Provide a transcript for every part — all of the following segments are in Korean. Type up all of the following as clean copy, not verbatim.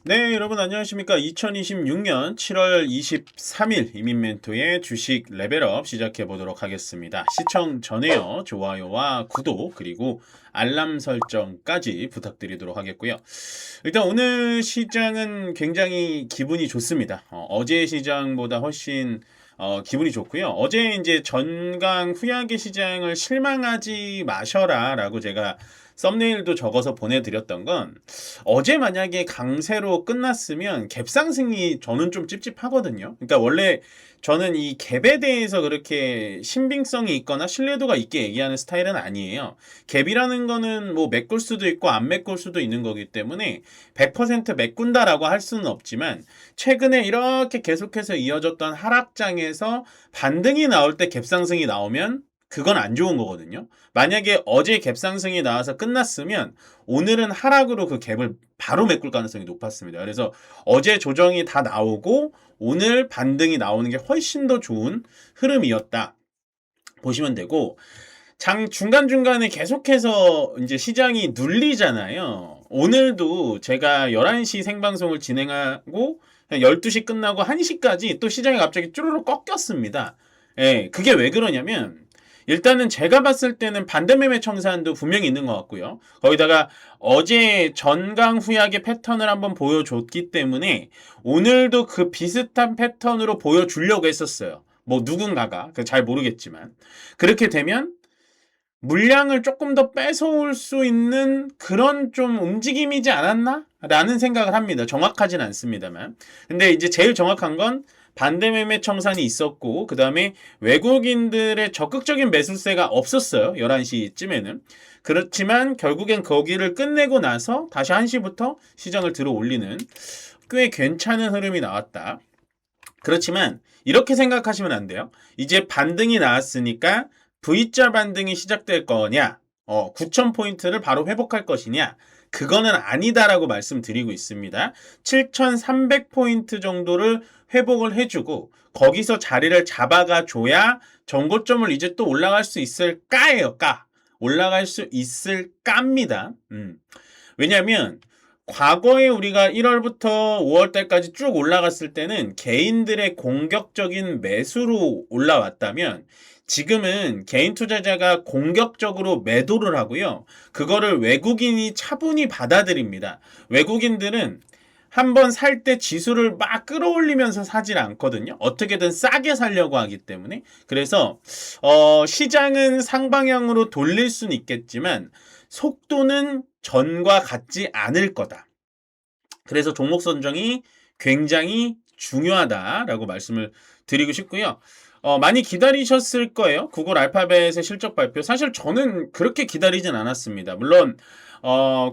네, 여러분 안녕하십니까? 2026년 7월 23일 이민멘토의 주식 레벨업 시작해 보도록 하겠습니다. 시청 전에요. 좋아요와 구독 그리고 알람 설정까지 부탁드리도록 하겠고요. 일단 오늘 시장은 굉장히 기분이 좋습니다. 어제 시장보다 훨씬 기분이 좋고요. 어제 이제 전강 후약의 시장을 실망하지 마셔라라고 제가 썸네일도 적어서 보내드렸던 건 어제 만약에 강세로 끝났으면 갭 상승이 저는 좀 찝찝하거든요. 그러니까 원래 저는 이 갭에 대해서 그렇게 신빙성이 있거나 신뢰도가 있게 얘기하는 스타일은 아니에요. 갭이라는 거는 뭐 메꿀 수도 있고 안 메꿀 수도 있는 거기 때문에 100% 메꾼다라고 할 수는 없지만 최근에 이렇게 계속해서 이어졌던 하락장에서 반등이 나올 때 갭 상승이 나오면 그건 안 좋은 거거든요. 만약에 어제 갭 상승이 나와서 끝났으면 오늘은 하락으로 그 갭을 바로 메꿀 가능성이 높았습니다. 그래서 어제 조정이 다 나오고 오늘 반등이 나오는 게 훨씬 더 좋은 흐름이었다 보시면 되고, 중간중간에 계속해서 이제 시장이 눌리잖아요. 오늘도 제가 11시 생방송을 진행하고 12시 끝나고 1시까지 또 시장이 갑자기 쭈르륵 꺾였습니다. 예, 그게 왜 그러냐면 일단은 제가 봤을 때는 반대매매 청산도 분명히 있는 것 같고요. 거기다가 어제 전강 후약의 패턴을 한번 보여줬기 때문에 오늘도 그 비슷한 패턴으로 보여주려고 했었어요. 뭐 누군가가 잘 모르겠지만 그렇게 되면 물량을 조금 더 뺏어올 수 있는 그런 좀 움직임이지 않았나? 라는 생각을 합니다. 정확하진 않습니다만. 근데 이제 제일 정확한 건 반대매매 청산이 있었고, 그 다음에 외국인들의 적극적인 매수세가 없었어요. 11시쯤에는. 그렇지만 결국엔 거기를 끝내고 나서 다시 1시부터 시장을 들어 올리는 꽤 괜찮은 흐름이 나왔다. 그렇지만 이렇게 생각하시면 안 돼요. 이제 반등이 나왔으니까 V자 반등이 시작될 거냐, 9,000포인트를 바로 회복할 것이냐, 그거는 아니다라고 말씀드리고 있습니다. 7,300포인트 정도를 회복을 해주고 거기서 자리를 잡아가 줘야 정고점을 이제 또 올라갈 수 있을까예요. 올라갈 수 있을까입니다. 왜냐하면 과거에 우리가 1월부터 5월달까지 쭉 올라갔을 때는 개인들의 공격적인 매수로 올라왔다면 지금은 개인 투자자가 공격적으로 매도를 하고요. 그거를 외국인이 차분히 받아들입니다. 외국인들은 한번 살 때 지수를 막 끌어올리면서 사질 않거든요. 어떻게든 싸게 사려고 하기 때문에. 그래서 시장은 상방향으로 돌릴 수는 있겠지만 속도는 전과 같지 않을 거다. 그래서 종목 선정이 굉장히 중요하다라고 말씀을 드리고 싶고요. 많이 기다리셨을 거예요. 구글 알파벳의 실적 발표. 사실 저는 그렇게 기다리진 않았습니다. 물론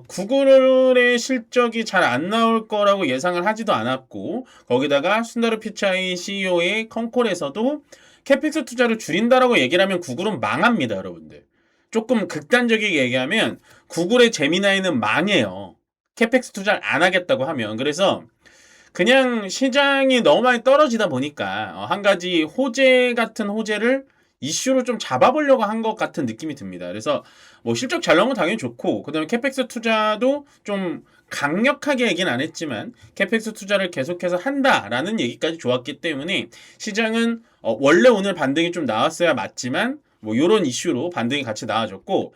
구글의 실적이 잘 안 나올 거라고 예상을 하지도 않았고, 거기다가 순다르 피차이 CEO의 컨콜에서도 캐펙스 투자를 줄인다라고 얘기를 하면 구글은 망합니다, 여러분들. 조금 극단적이게 얘기하면 구글의 제미나이는 망해요. 캐펙스 투자를 안 하겠다고 하면. 그래서 그냥 시장이 너무 많이 떨어지다 보니까 한 가지 호재 같은 호재를 이슈로 좀 잡아보려고 한 것 같은 느낌이 듭니다. 그래서 뭐 실적 잘 나온 건 당연히 좋고, 그다음에 캐펙스 투자도 좀 강력하게 얘기는 안 했지만 캐펙스 투자를 계속해서 한다라는 얘기까지 좋았기 때문에 시장은 원래 오늘 반등이 좀 나왔어야 맞지만 뭐 요런 이슈로 반등이 같이 나와줬고,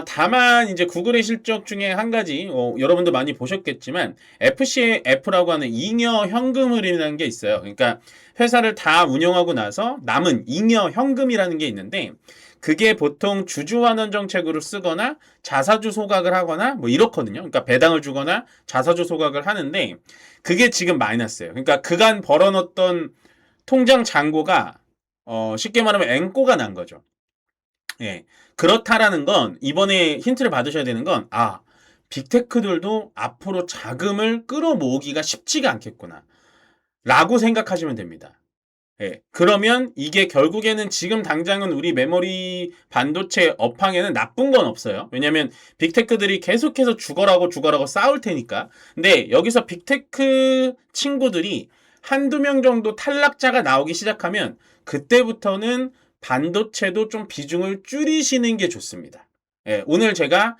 다만 이제 구글의 실적 중에 한 가지 여러분도 많이 보셨겠지만 FCF라고 하는 잉여 현금 흐름이라는 게 있어요. 그러니까 회사를 다 운영하고 나서 남은 잉여 현금이라는 게 있는데 그게 보통 주주환원 정책으로 쓰거나 자사주 소각을 하거나 뭐 이렇거든요. 그러니까 배당을 주거나 자사주 소각을 하는데 그게 지금 마이너스예요. 그러니까 그간 벌어놓던 통장 잔고가 쉽게 말하면 앵꼬가 난 거죠. 예. 그렇다라는 건 이번에 힌트를 받으셔야 되는 건 빅테크들도 앞으로 자금을 끌어모으기가 쉽지가 않겠구나 라고 생각하시면 됩니다. 예. 그러면 이게 결국에는 지금 당장은 우리 메모리 반도체 업황에는 나쁜 건 없어요. 왜냐면 빅테크들이 계속해서 죽어라고 싸울 테니까. 근데 여기서 빅테크 친구들이 한두 명 정도 탈락자가 나오기 시작하면 그때부터는 반도체도 좀 비중을 줄이시는 게 좋습니다. 예, 오늘 제가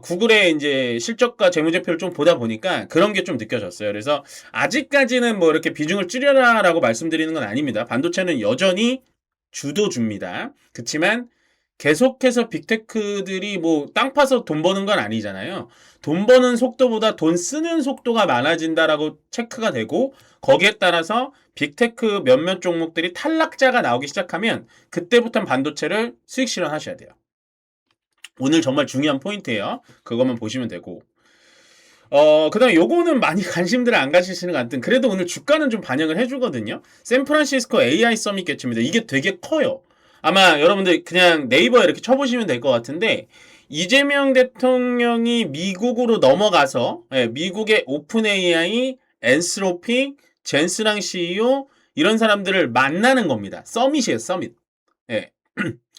구글의 이제 실적과 재무제표를 좀 보다 보니까 그런 게 좀 느껴졌어요. 그래서 아직까지는 뭐 이렇게 비중을 줄여라라고 말씀드리는 건 아닙니다. 반도체는 여전히 주도주입니다. 그렇지만 계속해서 빅테크들이 뭐 땅 파서 돈 버는 건 아니잖아요. 돈 버는 속도보다 돈 쓰는 속도가 많아진다라고 체크가 되고 거기에 따라서 빅테크 몇몇 종목들이 탈락자가 나오기 시작하면 그때부터는 반도체를 수익 실현하셔야 돼요. 오늘 정말 중요한 포인트예요. 그것만 보시면 되고. 그다음에 요거는 많이 관심들을 안 가지시는 것 같은 그래도 오늘 주가는 좀 반영을 해주거든요. 샌프란시스코 AI 서밋 개최입니다. 이게 되게 커요. 아마 여러분들 그냥 네이버에 이렇게 쳐보시면 될 것 같은데 이재명 대통령이 미국으로 넘어가서 미국의 오픈 AI, 엔스로픽, 젠스랑 CEO 이런 사람들을 만나는 겁니다. 서밋이에요, 서밋. 예.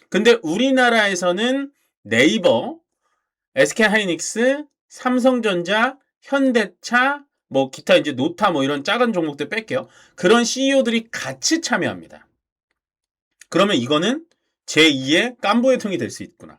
근데 우리나라에서는 네이버, SK하이닉스, 삼성전자, 현대차, 뭐 기타 이제 노타 뭐 이런 작은 종목들 뺄게요. 그런 CEO들이 같이 참여합니다. 그러면 이거는 제2의 깜부회통이 될 수 있구나.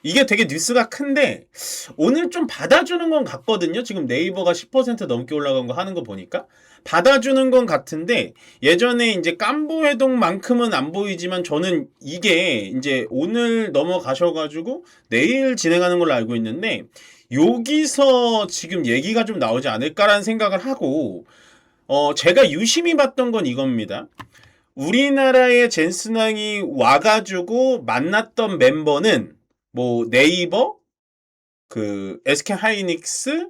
이게 되게 뉴스가 큰데 오늘 좀 받아주는 건 같거든요. 지금 네이버가 10% 넘게 올라간 거 하는 거 보니까 받아주는 건 같은데 예전에 이제 깜부회동만큼은 안 보이지만 저는 이게 이제 오늘 넘어가셔가지고 내일 진행하는 걸로 알고 있는데 여기서 지금 얘기가 좀 나오지 않을까라는 생각을 하고 제가 유심히 봤던 건 이겁니다. 우리나라의 젠스낭이 와가지고 만났던 멤버는 뭐 네이버, 그 SK하이닉스,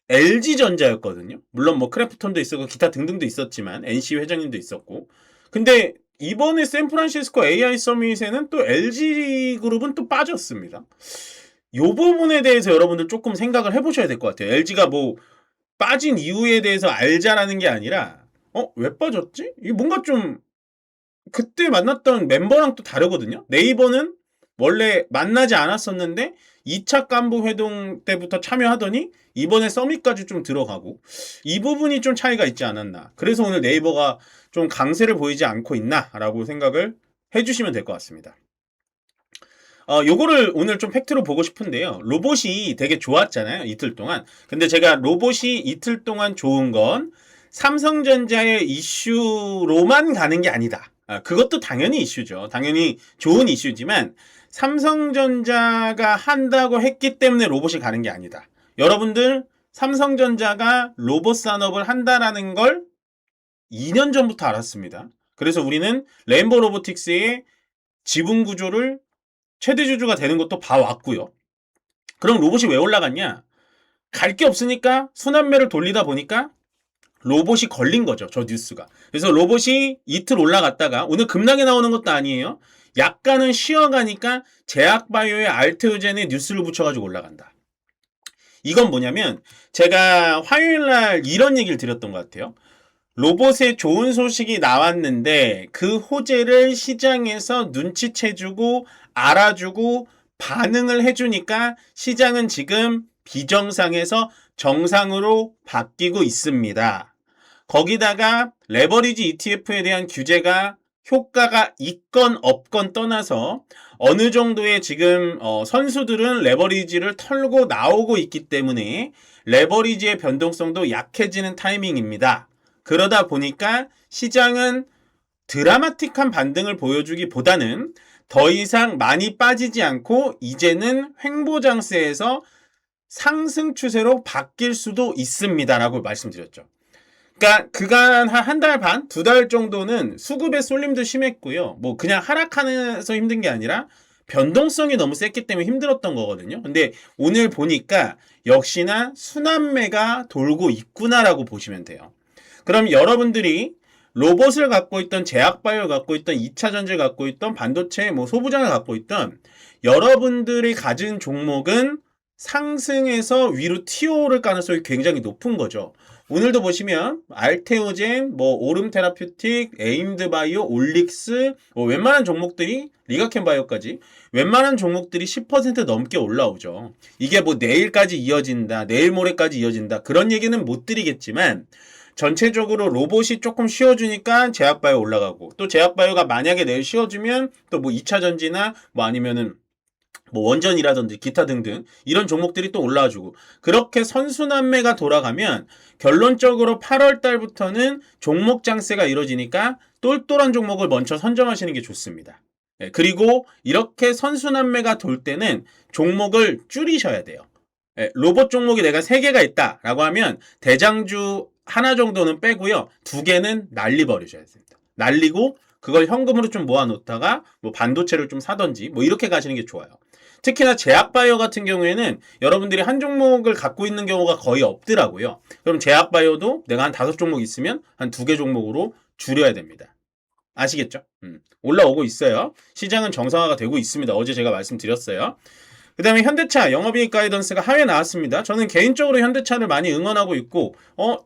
LG전자였거든요. 물론 뭐 크래프톤도 있었고 기타 등등도 있었지만 NC 회장님도 있었고. 근데 이번에 샌프란시스코 AI 서밋에는 또 LG그룹은 또 빠졌습니다. 요 부분에 대해서 여러분들 조금 생각을 해보셔야 될 것 같아요. LG가 뭐 빠진 이유에 대해서 알자라는 게 아니라 왜 빠졌지? 이게 뭔가 좀 그때 만났던 멤버랑 또 다르거든요. 네이버는 원래 만나지 않았었는데 2차 간부 회동 때부터 참여하더니 이번에 서밋까지 좀 들어가고 이 부분이 좀 차이가 있지 않았나. 그래서 오늘 네이버가 좀 강세를 보이지 않고 있나라고 생각을 해주시면 될 것 같습니다. 요거를 오늘 좀 팩트로 보고 싶은데요. 로봇이 되게 좋았잖아요. 이틀 동안. 근데 제가 로봇이 이틀 동안 좋은 건 삼성전자의 이슈로만 가는 게 아니다. 그것도 당연히 이슈죠. 당연히 좋은 이슈지만 삼성전자가 한다고 했기 때문에 로봇이 가는 게 아니다. 여러분들 삼성전자가 로봇 산업을 한다라는 걸 2년 전부터 알았습니다. 그래서 우리는 레인보우 로보틱스의 지분 구조를 최대 주주가 되는 것도 봐왔고요. 그럼 로봇이 왜 올라갔냐? 갈 게 없으니까 순환매를 돌리다 보니까 로봇이 걸린 거죠. 저 뉴스가. 그래서 로봇이 이틀 올라갔다가 오늘 급락에 나오는 것도 아니에요. 약간은 쉬어가니까 제약바이오의 알테오젠에 뉴스를 붙여가지고 올라간다. 이건 뭐냐면 제가 화요일날 이런 얘기를 드렸던 것 같아요. 로봇에 좋은 소식이 나왔는데 그 호재를 시장에서 눈치채주고 알아주고 반응을 해주니까 시장은 지금 비정상에서 정상으로 바뀌고 있습니다. 거기다가 레버리지 ETF에 대한 규제가 효과가 있건 없건 떠나서 어느 정도의 지금 선수들은 레버리지를 털고 나오고 있기 때문에 레버리지의 변동성도 약해지는 타이밍입니다. 그러다 보니까 시장은 드라마틱한 반등을 보여주기보다는 더 이상 많이 빠지지 않고 이제는 횡보장세에서 상승 추세로 바뀔 수도 있습니다라고 말씀드렸죠. 그러니까 그간 한 달 반, 2달 정도는 수급의 쏠림도 심했고요. 뭐 그냥 하락하면서 힘든 게 아니라 변동성이 너무 셌기 때문에 힘들었던 거거든요. 근데 오늘 보니까 역시나 순환매가 돌고 있구나라고 보시면 돼요. 그럼 여러분들이 로봇을 갖고 있던 제약바이오를 갖고 있던 2차 전지를 갖고 있던 반도체 뭐 소부장을 갖고 있던 여러분들이 가진 종목은 상승해서 위로 튀어오를 가능성이 굉장히 높은 거죠. 오늘도 보시면 알테오젠, 뭐 오름테라퓨틱, 에임드바이오, 올릭스, 웬만한 종목들이 리가켄바이오까지 웬만한 종목들이 10% 넘게 올라오죠. 이게 뭐 내일까지 이어진다, 내일 모레까지 이어진다 그런 얘기는 못 드리겠지만 전체적으로 로봇이 조금 쉬어주니까 제약바이오 올라가고 또 제약바이오가 만약에 내일 쉬어주면 또 뭐 2차 전지나 뭐 아니면은 뭐 원전이라든지 기타 등등 이런 종목들이 또 올라와주고 그렇게 선순환매가 돌아가면 결론적으로 8월 달부터는 종목 장세가 이루어지니까 똘똘한 종목을 먼저 선점하시는 게 좋습니다. 그리고 이렇게 선순환매가 돌 때는 종목을 줄이셔야 돼요. 로봇 종목이 내가 3개가 있다라고 하면 대장주 하나 정도는 빼고요. 2개는 날리버리셔야 됩니다. 날리고 그걸 현금으로 좀 모아놓다가 뭐 반도체를 좀 사던지 뭐 이렇게 가시는 게 좋아요. 특히나 제약바이오 같은 경우에는 여러분들이 한 종목을 갖고 있는 경우가 거의 없더라고요. 그럼 제약바이오도 내가 한 5종목 있으면 한 2개 종목으로 줄여야 됩니다. 아시겠죠? 올라오고 있어요. 시장은 정상화가 되고 있습니다. 어제 제가 말씀드렸어요. 그 다음에 현대차 영업이익 가이던스가 하회에 나왔습니다. 저는 개인적으로 현대차를 많이 응원하고 있고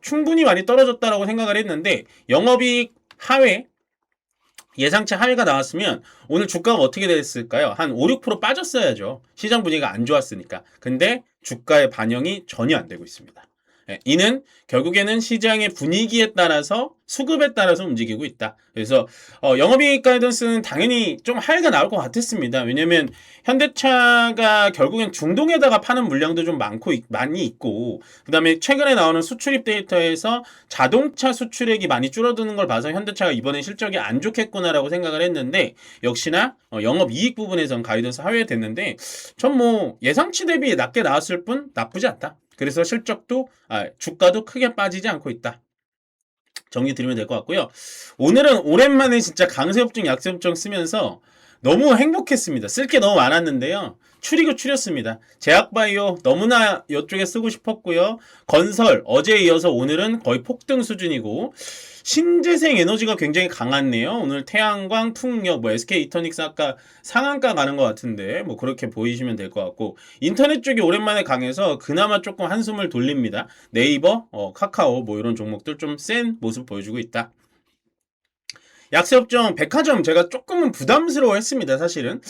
충분히 많이 떨어졌다라고 생각을 했는데 영업이익 하회 예상치 하회가 나왔으면 오늘 주가가 어떻게 됐을까요? 한 5, 6% 빠졌어야죠. 시장 분위기가 안 좋았으니까. 근데 주가의 반영이 전혀 안 되고 있습니다. 이는 결국에는 시장의 분위기에 따라서 수급에 따라서 움직이고 있다. 그래서 영업이익 가이던스는 당연히 좀 하회가 나올 것 같았습니다. 왜냐면 현대차가 결국엔 중동에다가 파는 물량도 좀 많이 있고 그 다음에 최근에 나오는 수출입 데이터에서 자동차 수출액이 많이 줄어드는 걸 봐서 현대차가 이번에 실적이 안 좋겠구나라고 생각을 했는데 역시나 영업이익 부분에선 가이던스 하회됐는데 전 뭐 예상치 대비 낮게 나왔을 뿐 나쁘지 않다. 그래서 실적도 주가도 크게 빠지지 않고 있다. 정리 드리면 될 것 같고요. 오늘은 오랜만에 진짜 강세업종 약세업종 쓰면서 너무 행복했습니다. 쓸 게 너무 많았는데요. 추리고 추렸습니다. 제약바이오 너무나 이쪽에 쓰고 싶었고요. 건설 어제에 이어서 오늘은 거의 폭등 수준이고 신재생 에너지가 굉장히 강하네요. 오늘 태양광, 풍력, 뭐 SK 이터닉스 아까 상한가 가는 것 같은데 뭐 그렇게 보이시면 될 것 같고 인터넷 쪽이 오랜만에 강해서 그나마 조금 한숨을 돌립니다. 네이버, 카카오 뭐 이런 종목들 좀 센 모습 보여주고 있다. 약세업종 백화점 제가 조금은 부담스러워 했습니다. 사실은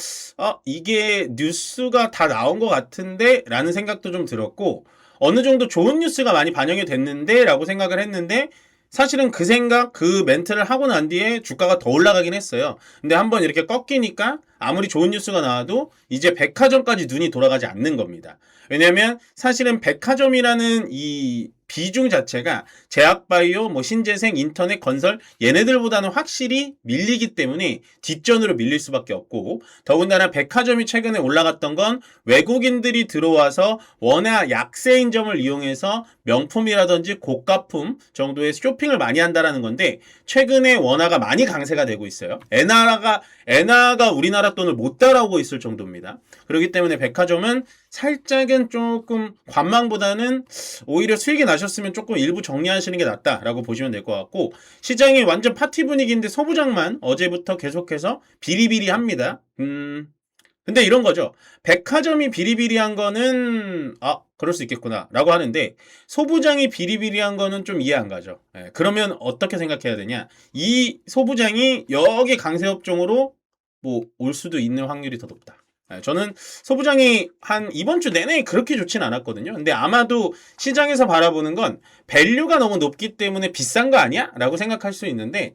이게 뉴스가 다 나온 것 같은데 라는 생각도 좀 들었고 어느 정도 좋은 뉴스가 많이 반영이 됐는데 라고 생각을 했는데 사실은 그 생각, 그 멘트를 하고 난 뒤에 주가가 더 올라가긴 했어요. 근데 한번 이렇게 꺾이니까 아무리 좋은 뉴스가 나와도 이제 백화점까지 눈이 돌아가지 않는 겁니다. 왜냐면 사실은 백화점이라는 이 비중 자체가 제약바이오, 뭐 신재생, 인터넷, 건설 얘네들보다는 확실히 밀리기 때문에 뒷전으로 밀릴 수밖에 없고 더군다나 백화점이 최근에 올라갔던 건 외국인들이 들어와서 워낙 약세인 점을 이용해서 명품이라든지 고가품 정도의 쇼핑을 많이 한다라는 건데 최근에 원화가 많이 강세가 되고 있어요. 엔화가 우리나라 돈을 못 따라오고 있을 정도입니다. 그렇기 때문에 백화점은 살짝은 조금 관망보다는 오히려 수익이 나셨으면 조금 일부 정리하시는 게 낫다라고 보시면 될 것 같고 시장이 완전 파티 분위기인데 소부장만 어제부터 계속해서 비리비리합니다. 근데 이런 거죠. 백화점이 비리비리한 거는 그럴 수 있겠구나 라고 하는데 소부장이 비리비리한 거는 좀 이해 안 가죠. 그러면 어떻게 생각해야 되냐. 이 소부장이 여기 강세업종으로 뭐 올 수도 있는 확률이 더 높다. 저는 소부장이 한 이번 주 내내 그렇게 좋진 않았거든요. 근데 아마도 시장에서 바라보는 건 밸류가 너무 높기 때문에 비싼 거 아니야? 라고 생각할 수 있는데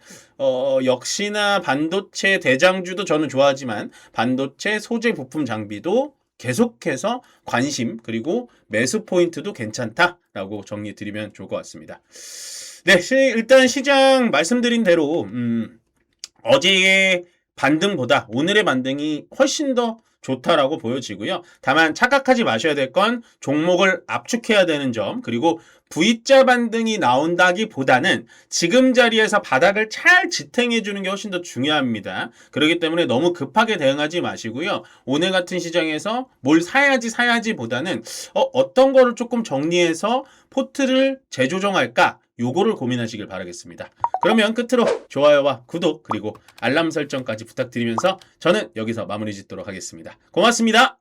역시나 반도체 대장주도 저는 좋아하지만 반도체 소재 부품 장비도 계속해서 관심 그리고 매수 포인트도 괜찮다라고 정리 드리면 좋을 것 같습니다. 네, 일단 시장 말씀드린 대로 어제의 반등보다 오늘의 반등이 훨씬 더 좋다라고 보여지고요. 다만 착각하지 마셔야 될 건 종목을 압축해야 되는 점 그리고 V자 반등이 나온다기보다는 지금 자리에서 바닥을 잘 지탱해 주는 게 훨씬 더 중요합니다. 그렇기 때문에 너무 급하게 대응하지 마시고요. 오늘 같은 시장에서 뭘 사야지 보다는 어떤 거를 조금 정리해서 포트를 재조정할까? 요거를 고민하시길 바라겠습니다. 그러면 끝으로 좋아요와 구독 그리고 알람 설정까지 부탁드리면서 저는 여기서 마무리 짓도록 하겠습니다. 고맙습니다.